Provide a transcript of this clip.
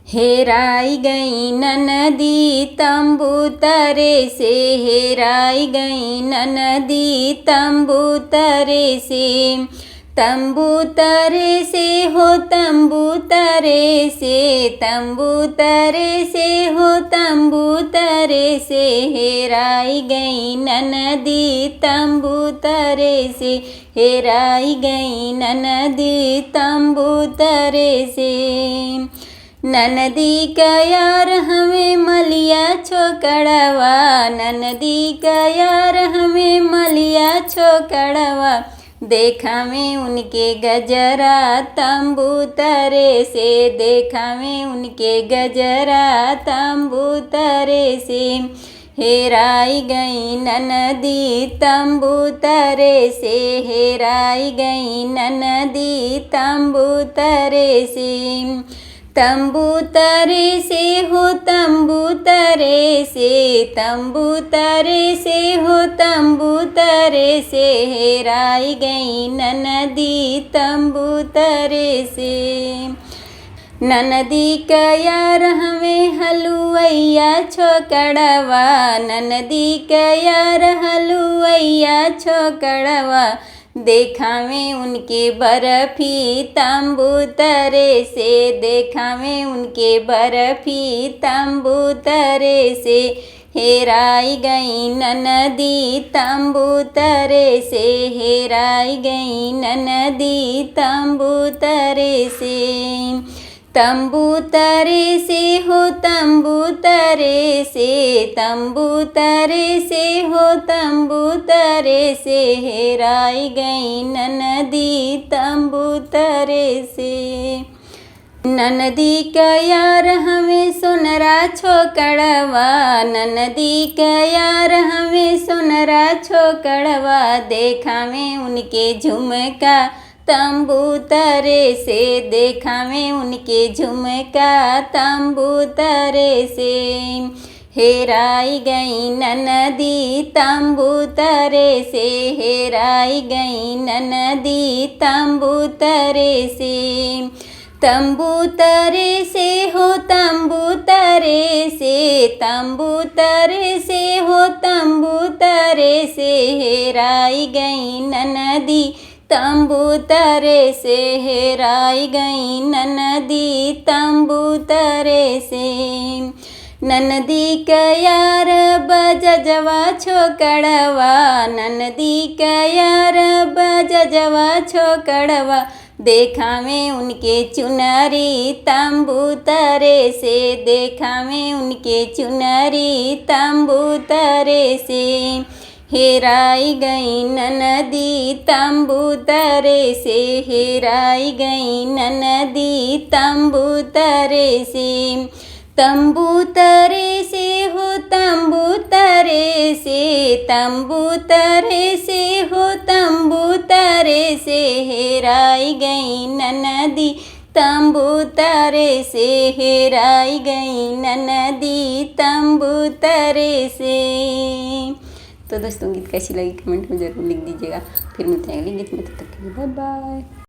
हेराई गई ननदी तंबू तरे से, हेराई गई ननदी तंबू तरे से। तंबू तरे से हो तंबू तरे से, तंबू तरे से हो तंबू तरे से। हेराई गई ननदी तंबू तरे से, हेराई गई ननदी तंबू तरे से। ननदी का यार हमें मलिया छोकड़वा, ननदी का यार हमें मलिया छोकड़वा। देखा में उनके गजरा तंबू तरे से, देखा में उनके गजरा तंबू तरे से। हेराई गई ननदी तंबू तरे से, हेराई गई ननदी तंबू तरे से। तंबू तरे से हो तंबू तरे से, तंबू तरे से हो तंबू तरे से। हेराई गई ननदी तंबू तरे से। ननदी का यार हमें हलुवैया छोकड़वा, ननदी का यार हलुवैया छोकड़वा। देखा में उनके बर्फी तंबू तरे से, देखा में उनके बर्फी तंबू तरे से। हेराई गई ननदी तंबू तरे से, हेराई गई ननदी तंबू तरे से। तंबू तरे से हो तंबू तरे से, तंबू तरे से हो तंबू तरे से। हेराई गई ननदी तंबू तरे से। ननदी का यार हमें सोनरा छोकड़वा, ननदी का यार हमें सोनरा छोकड़वा। देखा में उनके झुमका तंबू तरे से, देखा में उनके झुमका तंबू तरे से। हेराई गई ननदी तंबू तरे से, हेराई गई ननदी तंबू तरे से। तंबू तरे से हो तंबू तरे से, तंबू तरे से हो तंबू तरे से। हेराई गई ननदी तंबू तरे से, हेराई गई ननदी तंबू तरे से। ननदी का यार बजजवा छोकड़वा, ननदी का यार बजजवा छोकड़वा। देखा में उनके चुनरी तंबू तरे से, देखा में उनके चुनरी तंबू तरे से। हेराई गई ननदी तंबू तरे से, हेराई गई ननदी तंबू तरे से। तंबू तरे से हो तंबू तरे से, तंबू तरे से हो तंबू तरे से। हेराई गई ननदी तंबू तरे से, हेराई गई ननदी तंबू तरे से। तो दोस्तों गीत कैसी लगी कमेंट में ज़रूर लिख दीजिएगा। फिर मिलते हैं अगले गीत में, तब तक के लिए बाय बाय।